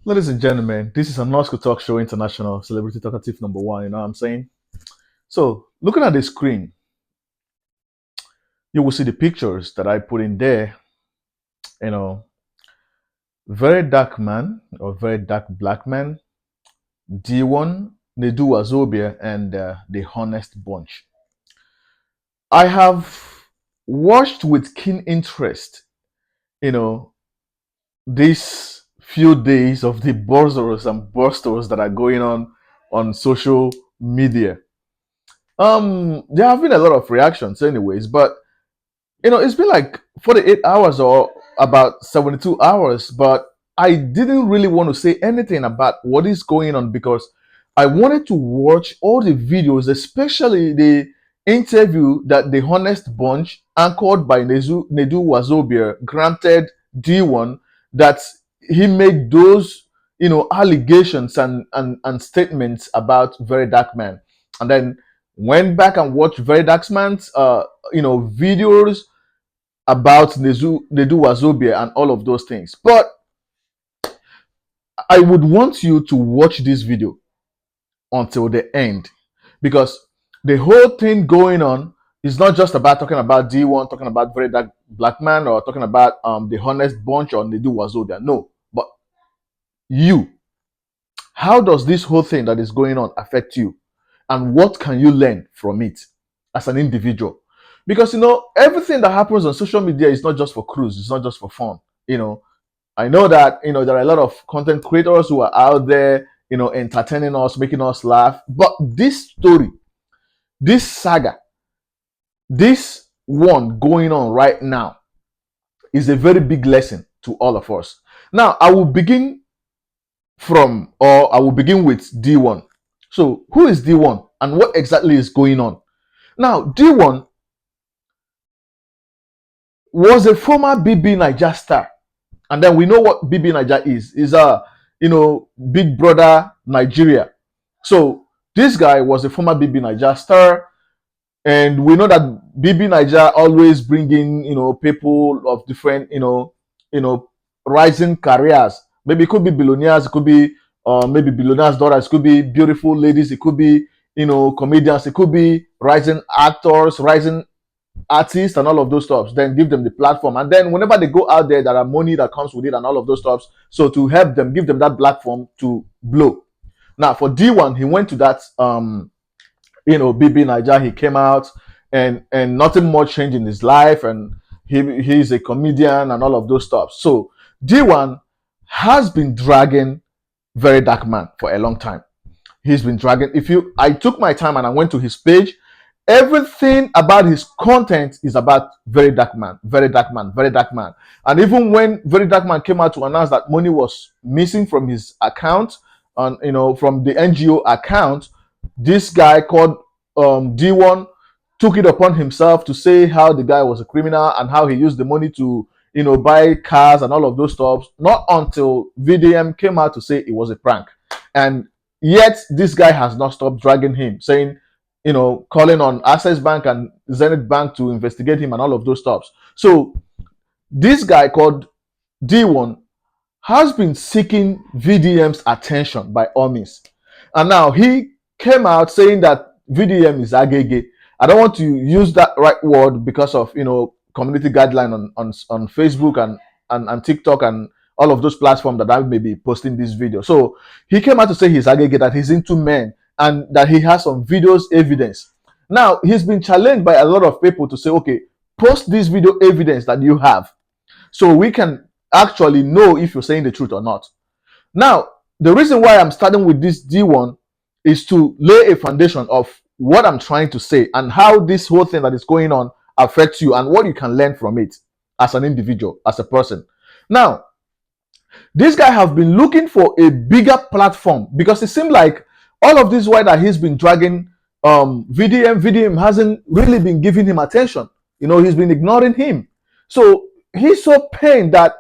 Ladies and gentlemen, this is a Moscow Talk Show International Celebrity Talkative number one. You know what I'm saying? So, looking at the screen, you will see the pictures that I put in there. You know, very dark man or very dark black man, D1, Nedu Wazobia, and the Honest Bunch. I have watched with keen interest, you know, these few days of the buzzers and busters that are going on social media. There have been a lot of reactions, anyways, but it's been like 48 hours or about 72 hours, but I didn't really want to say anything about what is going on because I wanted to watch all the videos, especially the interview that the Honest Bunch, anchored by Nedu Wazobia, granted D1, that he made those, allegations and statements about Very Dark Man. And then went back and watched Very Dark Man's, videos about Nedu Wazobia and all of those things. But I would want you to watch this video until the end because the whole thing going on is not just about talking about D1, talking about Very Dark Black Man, or talking about the Honest Bunch or Nedu Wazobia. No, but you. How does this whole thing that is going on affect you? And what can you learn from it as an individual? Because everything that happens on social media is not just for cruise, it's not just for fun. I know that there are a lot of content creators who are out there, entertaining us, making us laugh. But this story, this saga, this one going on right now is a very big lesson to all of us. Now, I will begin with D1. So, who is D1 and what exactly is going on? Now, D1 was a former BB Niger star. And then we know what BB Niger is. Is a, Big Brother Nigeria. So this guy was a former BB Niger star. And we know that BB Niger always bringing, people of different, rising careers. Maybe it could be billionaires, it could be maybe billionaires' daughters, it could be beautiful ladies, it could be, comedians, it could be rising actors, rising artists and all of those stuff, then give them the platform. And then whenever they go out there, there are money that comes with it and all of those stuff. So to help them, give them that platform to blow. Now for D1, he went to that BB Niger, he came out and nothing much changed in his life, and he's a comedian and all of those stuff. So D1 has been dragging Very Dark Man for a long time. He's been dragging. I took my time and I went to his page. Everything about his content is about Very Dark Man, Very Dark Man, Very Dark Man. And even when Very Dark Man came out to announce that money was missing from his account, from the NGO account, this guy called D1 took it upon himself to say how the guy was a criminal and how he used the money to, buy cars and all of those stuff. Not until VDM came out to say it was a prank. And yet this guy has not stopped dragging him, saying, calling on Access Bank and Zenith Bank to investigate him and all of those stuff. So this guy called D1 has been seeking VDM's attention by all means. And now he came out saying that VDM is agege. I don't want to use that right word because of, community guideline on Facebook and TikTok and all of those platforms that I may be posting this video. So he came out to say he's agege, that he's into men, and that he has some videos evidence. Now, he's been challenged by a lot of people to say, okay, post this video evidence that you have so we can actually know if you're saying the truth or not. Now, the reason why I'm starting with this D1 is to lay a foundation of what I'm trying to say and how this whole thing that is going on affects you and what you can learn from it as an individual, as a person. Now, this guy have been looking for a bigger platform because it seemed like all of this while that he's been dragging VDM hasn't really been giving him attention. He's been ignoring him. So he's so pained that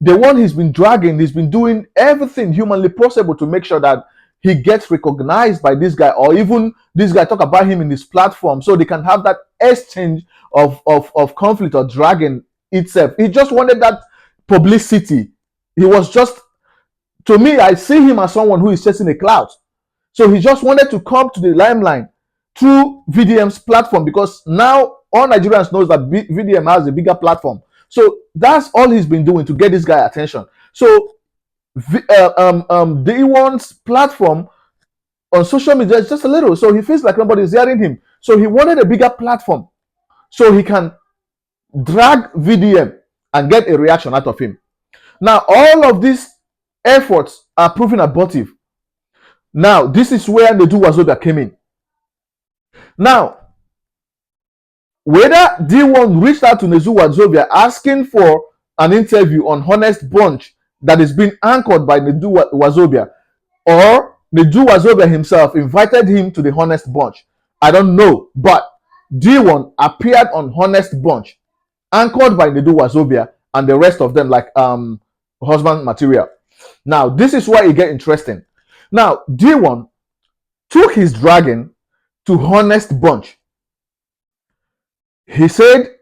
the one he's been dragging, he's been doing everything humanly possible to make sure that he gets recognized by this guy, or even this guy talk about him in his platform so they can have that exchange of conflict or dragging itself. He just wanted that publicity. He was just To me, I see him as someone who is chasing a clout. So he just wanted to come to the limelight through VDM's platform, because now all Nigerians knows that VDM has a bigger platform. So that's all he's been doing to get this guy attention. So D1's platform on social media is just a little, so he feels like nobody's hearing him. So he wanted a bigger platform so he can drag VDM and get a reaction out of him. Now, all of these efforts are proving abortive. Now, this is where Nedu Wazobia came in. Now, whether D1 reached out to Nedu Wazobia asking for an interview on Honest Bunch that is being anchored by Nedu Wazobia, or Nedu Wazobia himself invited him to the Honest Bunch, I don't know. But D1 appeared on Honest Bunch, anchored by Nedu Wazobia and the rest of them, like husband material. Now, this is why it get interesting. Now, D1 took his dragon to Honest Bunch. He said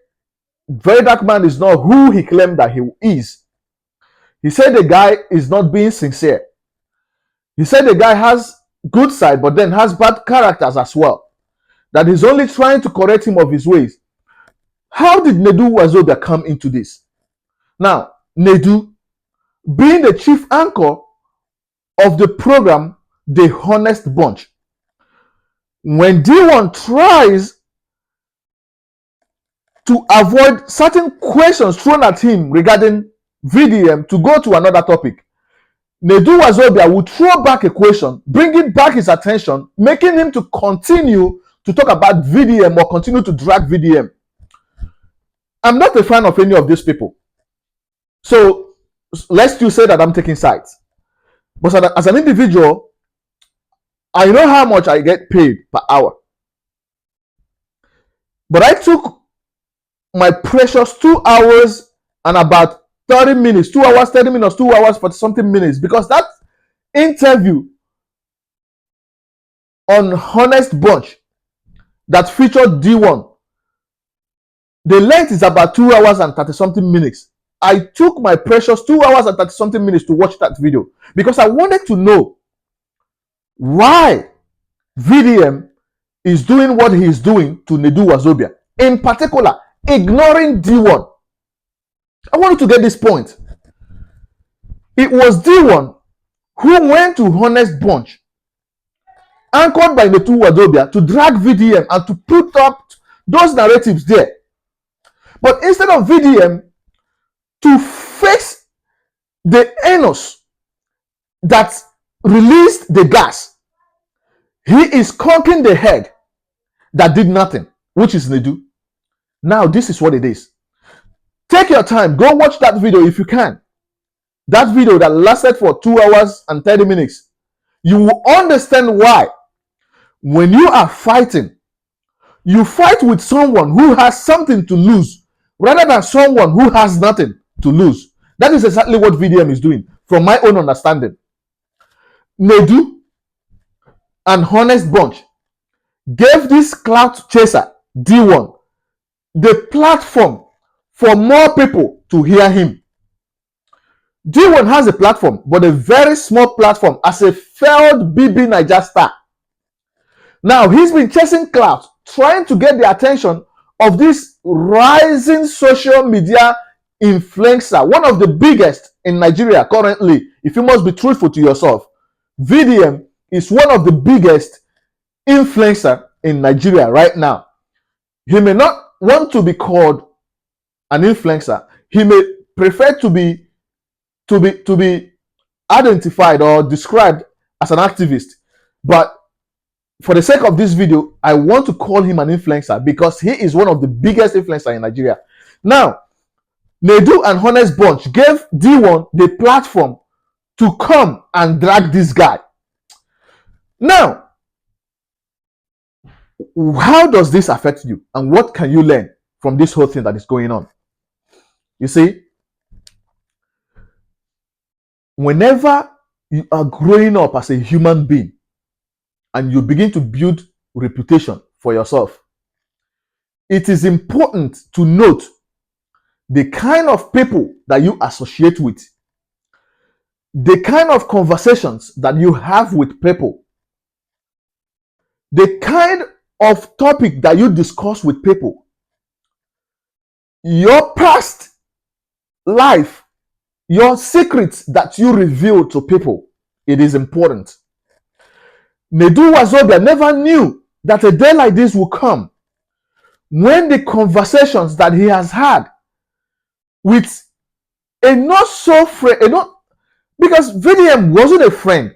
Very Dark Man is not who he claimed that he is. He said the guy is not being sincere. He said the guy has good side, but then has bad characters as well. That he's only trying to correct him of his ways. How did Nedu Wazobia come into this? Now, Nedu, being the chief anchor of the program, The Honest Bunch, when D1 tries to avoid certain questions thrown at him regarding VDM to go to another topic, Nedu Wazobia would throw back a question, bringing back his attention, making him to continue to talk about VDM or continue to drag VDM. I'm not a fan of any of these people. So let's just say that I'm taking sides. But as an individual, I know how much I get paid per hour. But I took my precious 2 hours and about 30 minutes, 2 hours, 30 minutes, 2 hours, 40 something minutes, because that interview on Honest Bunch that featured D1, the length is about 2 hours and 30 something minutes. I took my precious 2 hours and 30 something minutes to watch that video because I wanted to know why VDM is doing what he is doing to Nedu Wazobia, in particular ignoring D1. I wanted to get this point. It was D1 who went to Honest Bunch, anchored by Nedu Wazobia, to drag VDM and to put up those narratives there. But instead of VDM to face the anus that released the gas, he is conking the head that did nothing, which is Nedu. Now, this is what it is. Take your time. Go watch that video if you can. That video that lasted for 2 hours and 30 minutes. You will understand why. When you are fighting, you fight with someone who has something to lose rather than someone who has nothing to lose. That is exactly what VDM is doing, from my own understanding. Nedu and Honest Bunch gave this clout chaser, D1, the platform for more people to hear him. D1 has a platform, but a very small platform as a failed BB Niger star. Now, he's been chasing clout, trying to get the attention of this rising social media influencer, one of the biggest in Nigeria currently. If you must be truthful to yourself, VDM is one of the biggest influencer in Nigeria right now. He may not want to be called an influencer. He may prefer to be identified or described as an activist. But for the sake of this video, I want to call him an influencer because he is one of the biggest influencers in Nigeria. Now, Nedu and Honest Bunch gave D1 the platform to come and drag this guy. Now, how does this affect you? And what can you learn from this whole thing that is going on? You see, whenever you are growing up as a human being and you begin to build reputation for yourself, it is important to note the kind of people that you associate with. the kind of conversations that you have with people, the kind of topic that you discuss with people, your past life, your secrets that you reveal to people, it is important. Nedu Wazobia never knew that a day like this will come when the conversations that he has had with a not so friend, because VDM wasn't a friend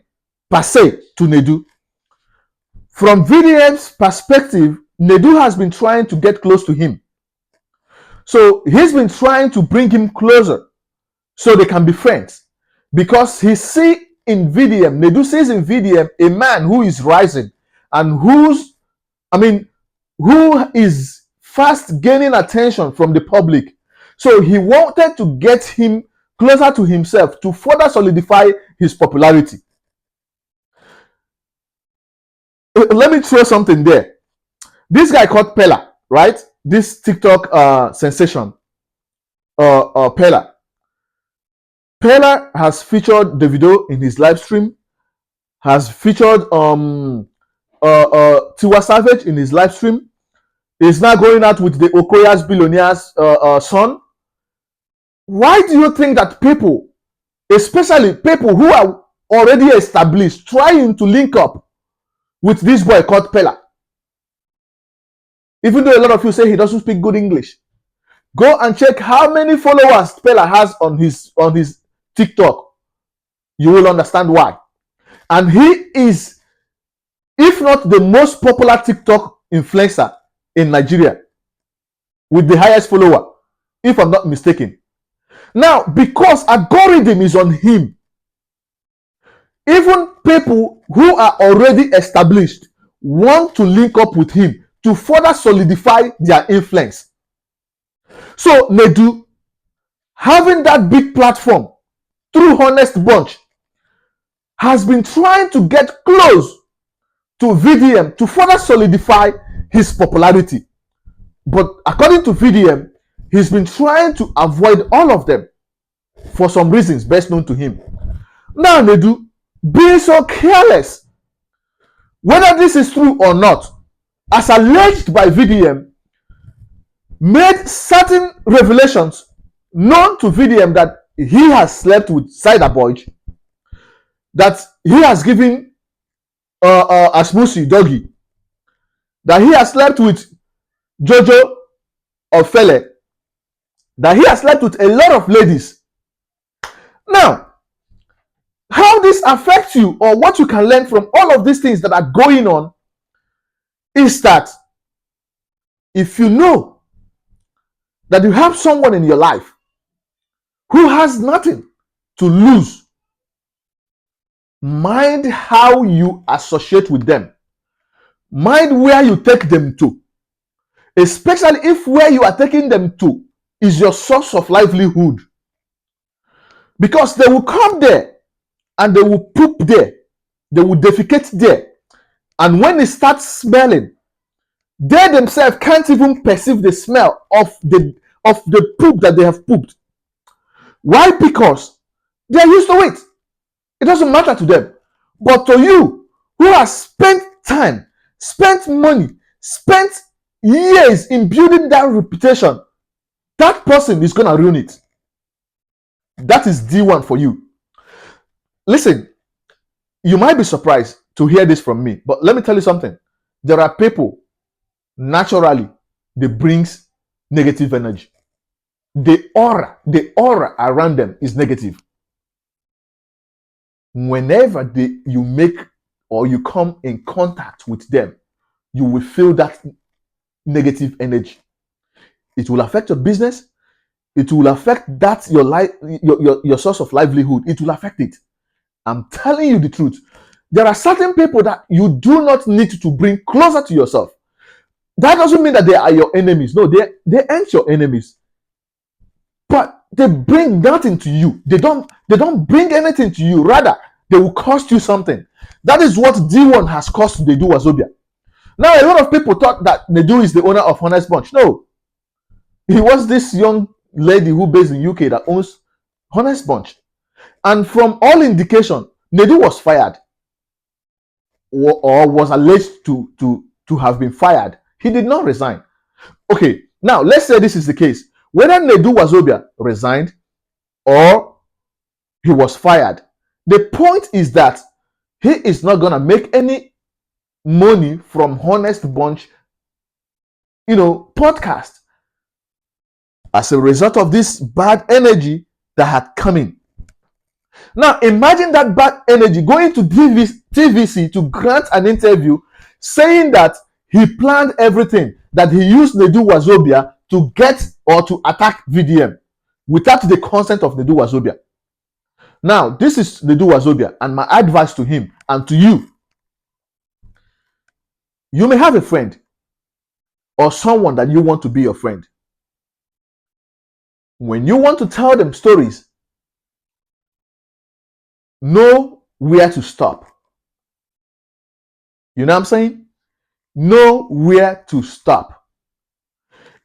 per se to Nedu. From VDM's perspective, Nedu has been trying to get close to him. So he's been trying to bring him closer so they can be friends. Because he see in VDM, Nedu sees in VDM a man who is rising and who is fast gaining attention from the public. So he wanted to get him closer to himself to further solidify his popularity. Let me throw something there. This guy called Pella, right? This TikTok sensation, Pella. Pella has featured Davido in his live stream, has featured Tiwa Savage in his live stream. Is now going out with the Okoya's billionaire's son. Why do you think that people, especially people who are already established, trying to link up with this boy called Pella? Even though a lot of you say he doesn't speak good English, go and check how many followers Pella has on his TikTok. You will understand why. And he is, if not the most popular TikTok influencer in Nigeria, with the highest follower, if I'm not mistaken. Now, because algorithm is on him, even people who are already established want to link up with him to further solidify their influence. So Nedu, having that big platform through Honest Bunch, has been trying to get close to VDM to further solidify his popularity. But according to VDM, he's been trying to avoid all of them for some reasons best known to him. Now Nedu, being so careless, whether this is true or not, as alleged by VDM, made certain revelations known to VDM that he has slept with Cider Boy, that he has given Asmusi Doggy, that he has slept with Jojo Ofele, that he has slept with a lot of ladies. Now, how this affects you, or what you can learn from all of these things that are going on, is that if you know that you have someone in your life who has nothing to lose, mind how you associate with them. Mind where you take them to. Especially if where you are taking them to is your source of livelihood. Because they will come there and they will poop there. They will defecate there. And when it starts smelling, they themselves can't even perceive the smell of the poop that they have pooped. Why? Because they are used to it. It doesn't matter to them. But to you, who has spent time, spent money, spent years in building that reputation, that person is going to ruin it. That is D1 for you. Listen, you might be surprised to hear this from me, but let me tell you something. There are people, naturally, they brings negative energy. The aura around them is negative. Whenever you make or you come in contact with them, you will feel that negative energy. It will affect your business. It will affect that your life, your source of livelihood. It will affect it. I'm telling you the truth. There are certain people that you do not need to bring closer to yourself. That doesn't mean that they are your enemies. No, they aren't your enemies. But they bring nothing to you. They don't bring anything to you. Rather, they will cost you something. That is what D1 has cost Nedu Wazobia. Now, a lot of people thought that Nedu is the owner of Honest Bunch. No. He was this young lady who based in UK that owns Honest Bunch. And from all indication, Nedu was fired or was alleged to have been fired. He did not resign. Okay, now let's say this is the case. Whether Nedu Wazobia resigned or he was fired, the point is that he is not going to make any money from Honest Bunch, podcast as a result of this bad energy that had come in. Now, imagine that bad energy going to TVC to grant an interview saying that he planned everything, that he used Nedu Wazobia to get or to attack VDM without the consent of Nedu Wazobia. Now, this is Nedu Wazobia, and my advice to him and to you. You may have a friend or someone that you want to be your friend. When you want to tell them stories, know where to stop. You know what I'm saying? Know where to stop.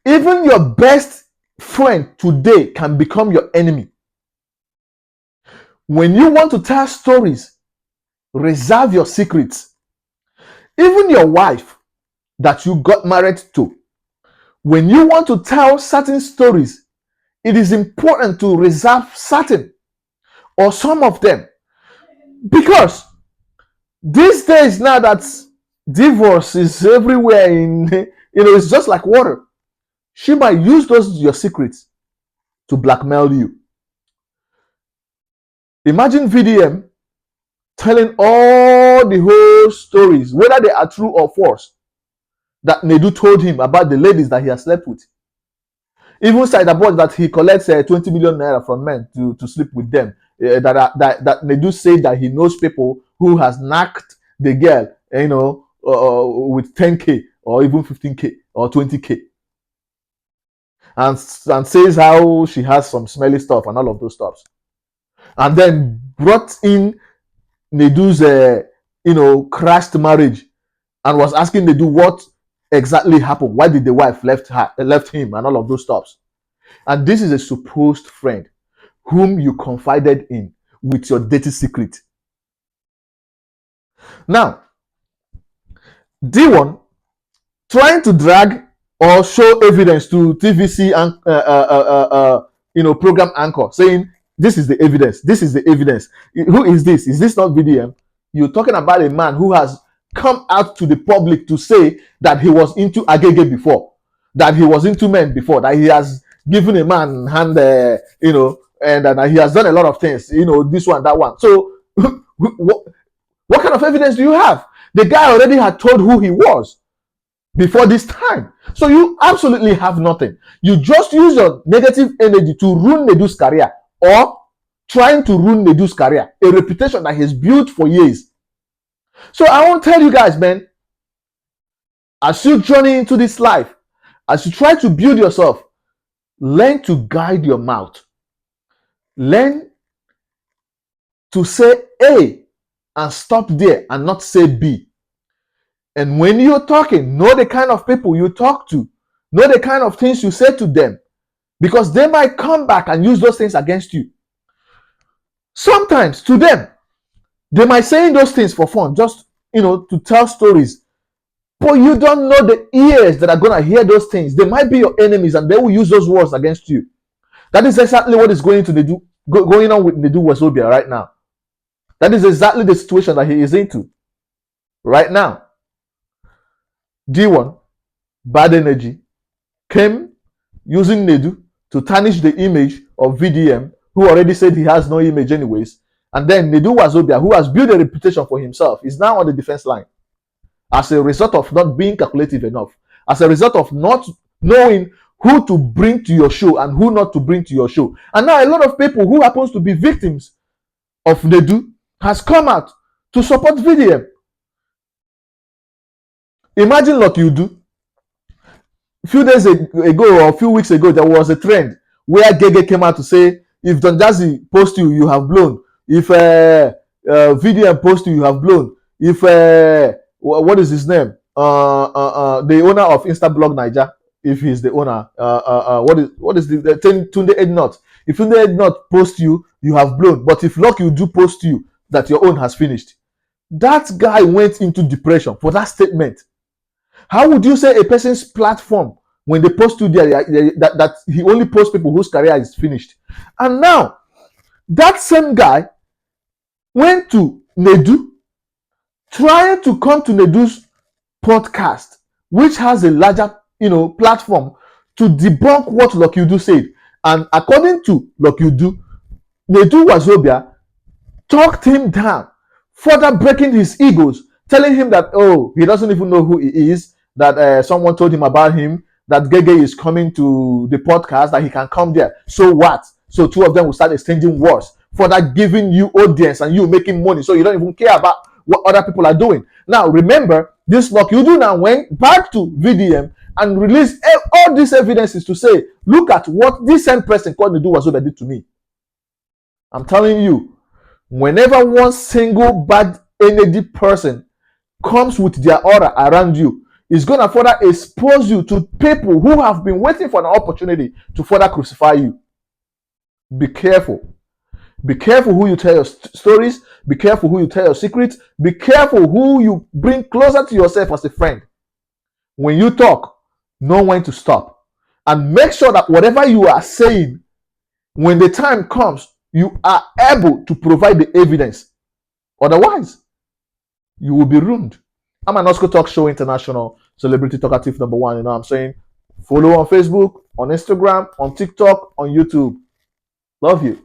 Even your best friend today can become your enemy. When you want to tell stories, reserve your secrets. Even your wife that you got married to, when you want to tell certain stories, it is important to reserve certain or some of them. Because these days now that divorce is everywhere it's just like water. She might use your secrets to blackmail you. Imagine VDM telling all the whole stories, whether they are true or false, that Nedu told him about the ladies that he has slept with. Even said about that he collects 20 million naira from men to sleep with them. That Nedu said that he knows people who has knocked the girl, with 10K or even 15K or 20K. And says how she has some smelly stuff and all of those stuff. And then brought in Nedu's, crashed marriage and was asking Nedu what exactly happened. Why did the wife left him and all of those stuff? And this is a supposed friend whom you confided in with your dirty secret. Now, D1 trying to drag or show evidence to TVC and program anchor saying this is the evidence. This is the evidence. Who is this? Is this not VDM? You're talking about a man who has come out to the public to say that he was into agege before, that he was into men before, that he has given a man hand, and he has done a lot of things, this one, that one. So what kind of evidence do you have? The guy already had told who he was before this time. So you absolutely have nothing. You just use your negative energy to ruin Nedu's career or trying to ruin Nedu's career, a reputation that he's built for years. So I want to tell you guys, man, as you journey into this life, as you try to build yourself, learn to guide your mouth. Learn to say A and stop there and not say B. And when you're talking, know the kind of people you talk to. Know the kind of things you say to them. Because they might come back and use those things against you. Sometimes to them, they might say those things for fun, just, to tell stories. But you don't know the ears that are going to hear those things. They might be your enemies and they will use those words against you. That is exactly what is going on with Nedu Wazobia right now. That is exactly the situation that he is into right now. D1, bad energy, came using Nedu to tarnish the image of VDM, who already said he has no image anyways. And then Nedu Wazobia, who has built a reputation for himself, is now on the defense line as a result of not being calculative enough, as a result of not knowing who to bring to your show and who not to bring to your show. And now a lot of people who happens to be victims of Nedu has come out to support VDM. Imagine what you do. A few days ago or a few weeks ago, there was a trend where Gege came out to say, if Don Jazzy posts you, you have blown. If VDM posts you, you have blown. If what is his name? The owner of Instablog Niger, if he's the owner, what is the Tunde Ednot? If they did not post you, you have blown. But if Lucky do post you, that your own has finished. That guy went into depression for that statement. How would you say a person's platform, when they post you there, that he only posts people whose career is finished? And now, that same guy went to Nedu, trying to come to Nedu's podcast, which has a larger, platform, to debunk what Lokiudu said. And according to Lokiudu, Nedu Wazobia talked him down, further breaking his egos, telling him that, oh, he doesn't even know who he is, that someone told him about him, that Gege is coming to the podcast, that he can come there. So what? So two of them will start exchanging words, further giving you audience and you making money, so you don't even care about what other people are doing. Now, remember, this Lokiudu now went back to VDM and released all these evidences to say, look at what this same person called Nedu Wazobia did to me. I'm telling you, whenever one single bad energy person comes with their aura around you, it's going to further expose you to people who have been waiting for an opportunity to further crucify you. Be careful. Be careful who you tell your stories. Be careful who you tell your secrets. Be careful who you bring closer to yourself as a friend. When you talk, know when to stop. And make sure that whatever you are saying, when the time comes, you are able to provide the evidence. Otherwise, you will be ruined. I'm an Oscar Talk Show International Celebrity Talkative number 1. You know what I'm saying? Follow on Facebook, on Instagram, on TikTok, on YouTube. Love you.